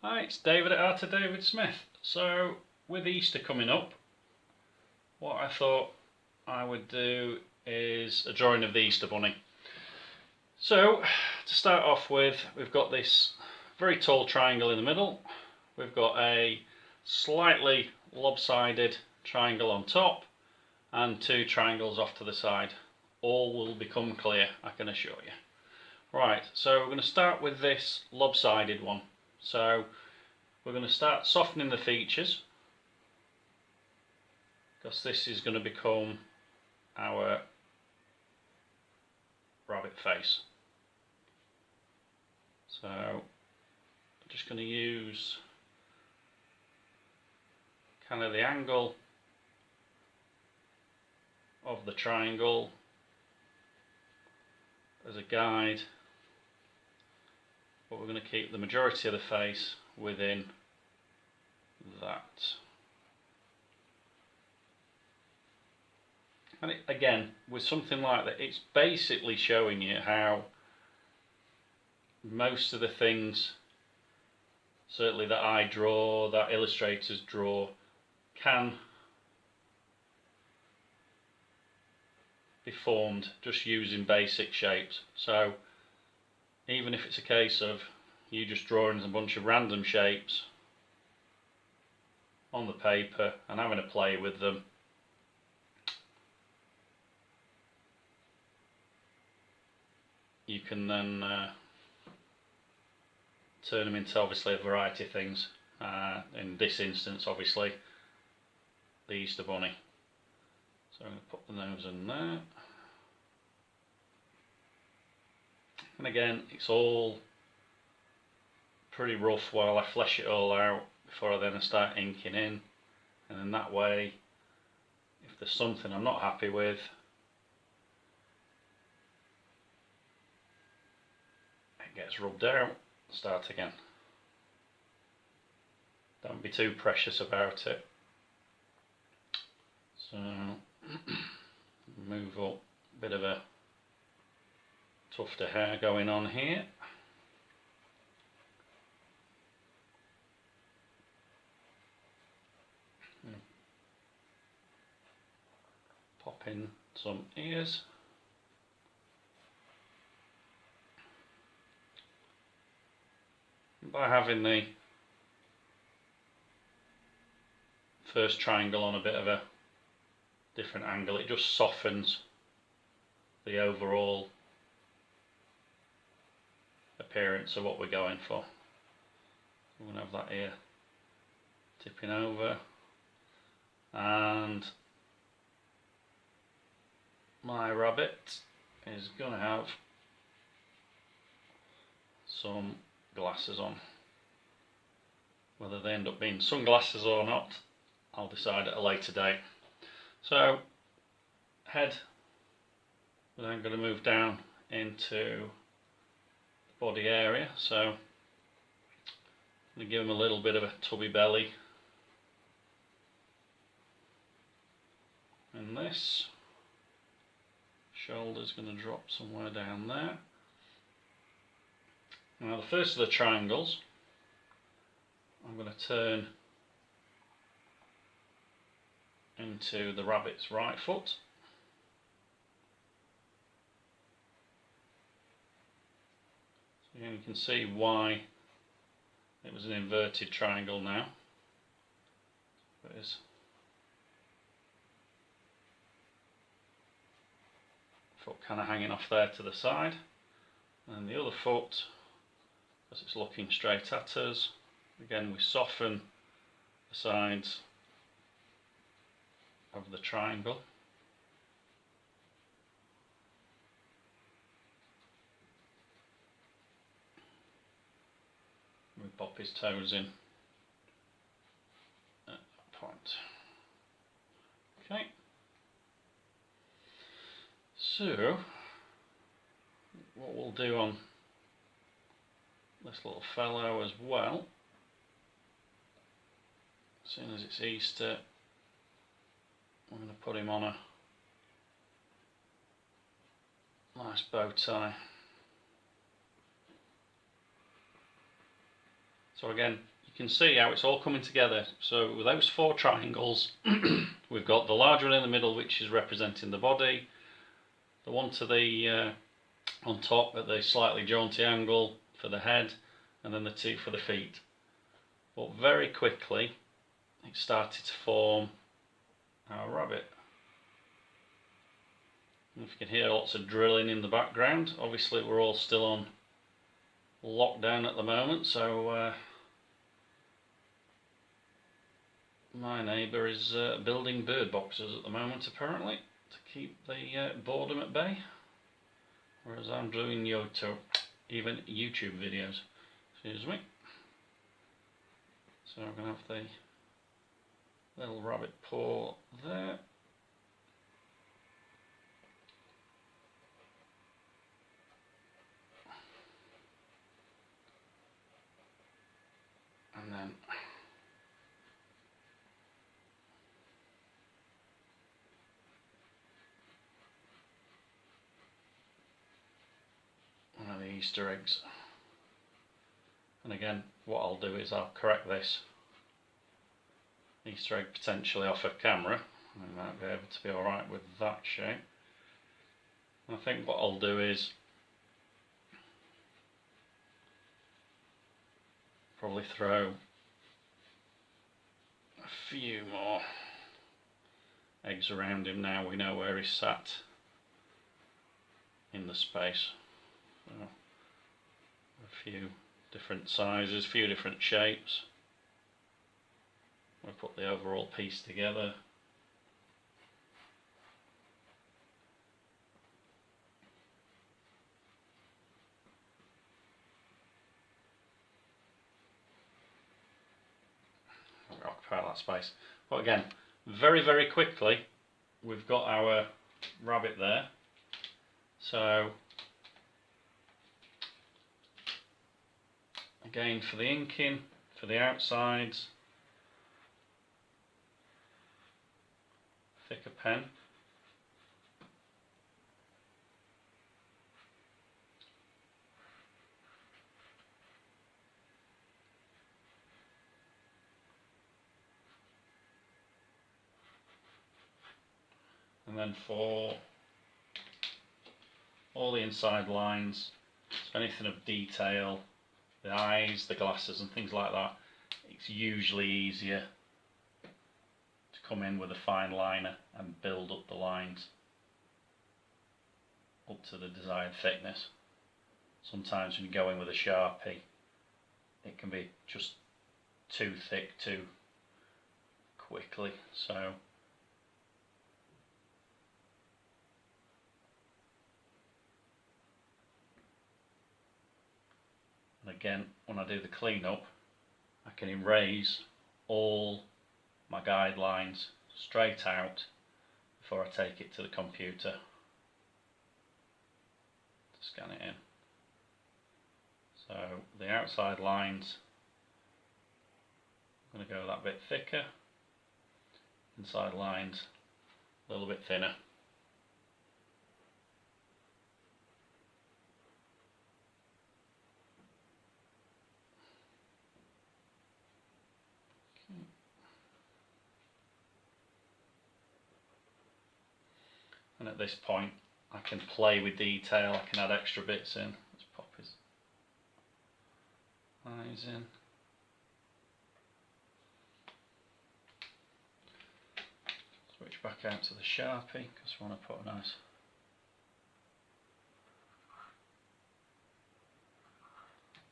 Hi, it's David at Art of David Smith. So, with Easter coming up, what I thought I would do is a drawing of the Easter Bunny. So, to start off with, we've got this very tall triangle in the middle. We've got a slightly lopsided triangle on top and two triangles off to the side. All will become clear, I can assure you. Right, so we're going to start with this lopsided one. So, we're going to start softening the features, because this is going to become our rabbit face. So I'm just going to use kind of the angle of the triangle as a guide, but we're going to keep the majority of the face within that. And again, with something like that, it's basically showing you how most of the things, certainly that I draw, that illustrators draw, can be formed just using basic shapes. So even if it's a case of you just drawing a bunch of random shapes on the paper and having a play with them, you can then turn them into obviously a variety of things. In this instance, obviously, the Easter Bunny. So I'm going to put the nose in there. And again, it's all pretty rough while I flesh it all out before I then start inking in. And in that way, if there's something I'm not happy with, it gets rubbed out, start again. Don't be too precious about it. So move up, a bit of a tuft of hair going on here. Pop in some ears. By having the first triangle on a bit of a different angle, it just softens the overall appearance of what we're going for. We're going to have that ear tipping over, and my rabbit is going to have some glasses on. Whether they end up being sunglasses or not, I'll decide at a later date. So, head, we're then going to move down into the body area. So, I'm going to give him a little bit of a tubby belly in this. Shoulder's going to drop somewhere down there. Now, the first of the triangles, I'm going to turn into the rabbit's right foot. So you can see why it was an inverted triangle now. There's foot kind of hanging off there to the side, and the other foot, as it's looking straight at us, again we soften the sides of the triangle. We pop his toes in at that point. Okay. So, what we'll do on this little fellow as well, as soon as it's Easter, I'm going to put him on a nice bow tie. So again, you can see how it's all coming together. So with those 4 triangles, we've got the large one in the middle, which is representing the body, the one to the on top at the slightly jaunty angle for the head, and then the 2 for the feet. But very quickly it started to form our rabbit. And if you can hear lots of drilling in the background, obviously we're all still on lockdown at the moment, so my neighbour is building bird boxes at the moment, apparently, to keep the boredom at bay, whereas I'm doing even YouTube videos. Excuse me. So I'm going to have the little rabbit paw there. And then one of the Easter eggs. And again, what I'll do is I'll correct this Easter egg potentially off of camera. I might be able to be alright with that shape. And I think what I'll do is probably throw a few more eggs around him. Now we know where he's sat in the space. So a few different sizes, a few different shapes. We'll put the overall piece together. We'll occupy that space. But again, very quickly we've got our rabbit there. So again, for the inking, for the outsides, thicker pen. And then for all the inside lines, so anything of detail, the eyes, the glasses and things like that, it's usually easier to come in with a fine liner and build up the lines up to the desired thickness. Sometimes when you go in with a Sharpie, it can be just too thick too quickly. So and again, when I do the cleanup, I can erase all my guidelines straight out before I take it to the computer to scan it in. So the outside lines, I'm going to go that bit thicker, inside lines a little bit thinner. And at this point I can play with detail, I can add extra bits in. Let's pop his eyes in. Switch back out to the Sharpie because we want to put a nice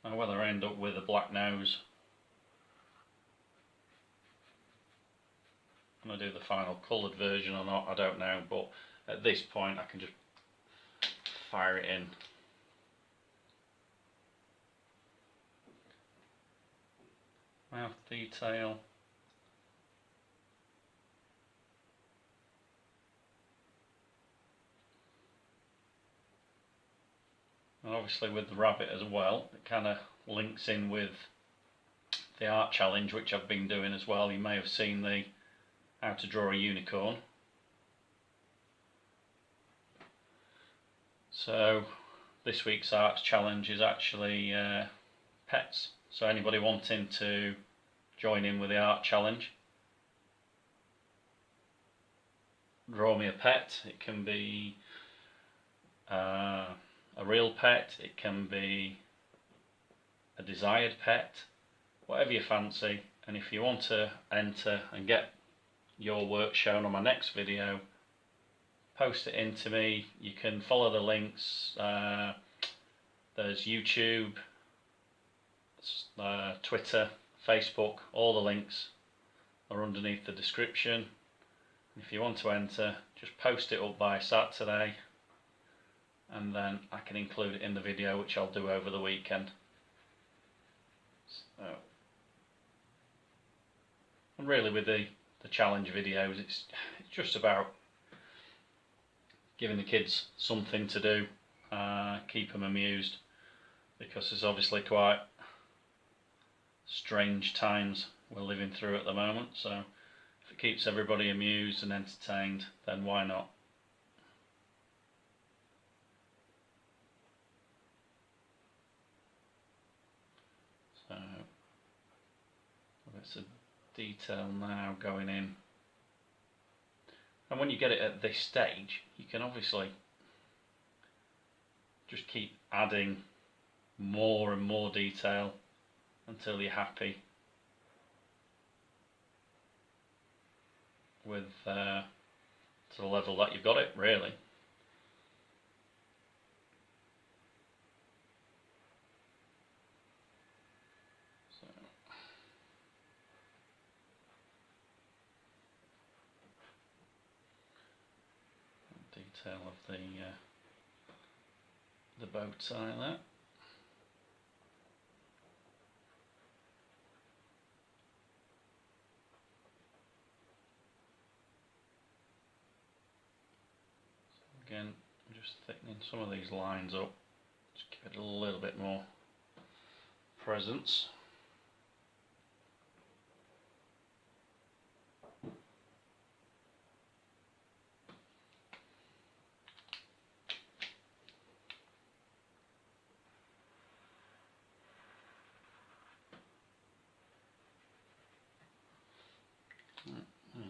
now whether I end up with a black nose when I do the final coloured version or not, I don't know, but at this point I can just fire it in. Mouth detail. And obviously with the rabbit as well, it kind of links in with the art challenge which I've been doing as well. You may have seen the how to draw a unicorn. So this week's arts challenge is actually pets. So anybody wanting to join in with the art challenge, draw me a pet. It can be a real pet, it can be a desired pet, whatever you fancy. And if you want to enter and get your work shown on my next video, post it in to me. You can follow the links. There's YouTube, Twitter, Facebook, all the links are underneath the description. If you want to enter, just post it up by Saturday and then I can include it in the video, which I'll do over the weekend. So, and really with the challenge videos, it's just about giving the kids something to do, keep them amused, because there's obviously quite strange times we're living through at the moment, so if it keeps everybody amused and entertained, then why not? So bits of detail now going in, and when you get it at this stage, you can obviously just keep adding more and more detail until you're happy with to the level that you've got it, really. So, detail of the bow tie there. Again, I'm just thickening some of these lines up, just give it a little bit more presence.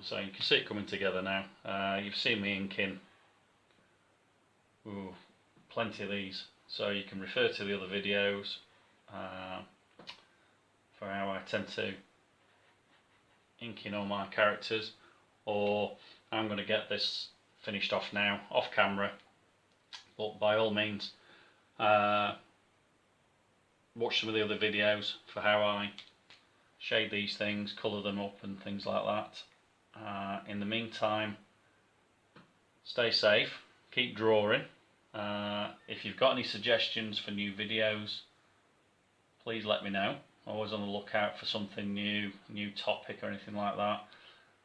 So you can see it coming together now. You've seen me inking. Ooh, plenty of these, so you can refer to the other videos for how I tend to ink in all my characters, or I'm going to get this finished off now, off camera, but by all means watch some of the other videos for how I shade these things, colour them up and things like that. In the meantime, stay safe, keep drawing. If you've got any suggestions for new videos, please let me know. Always on the lookout for something new topic or anything like that.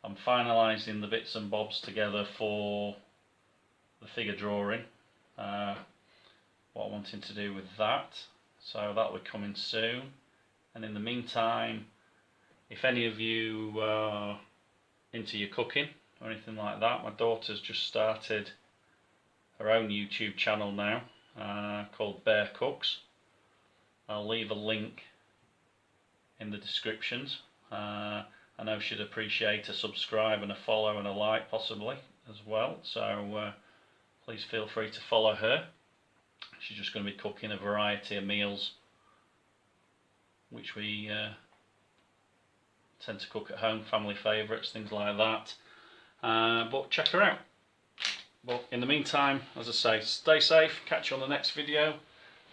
I'm finalising the bits and bobs together for the figure drawing, what I'm wanting to do with that, so that will be coming soon. And in the meantime, if any of you are into your cooking or anything like that, my daughter's just started her own YouTube channel now, called Bear Cooks. I'll leave a link in the descriptions. I know she'd appreciate a subscribe and a follow and a like possibly as well, so please feel free to follow her. She's just going to be cooking a variety of meals which we tend to cook at home, family favourites, things like that, but check her out. But in the meantime, as I say, stay safe, catch you on the next video.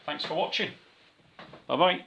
Thanks for watching. Bye bye.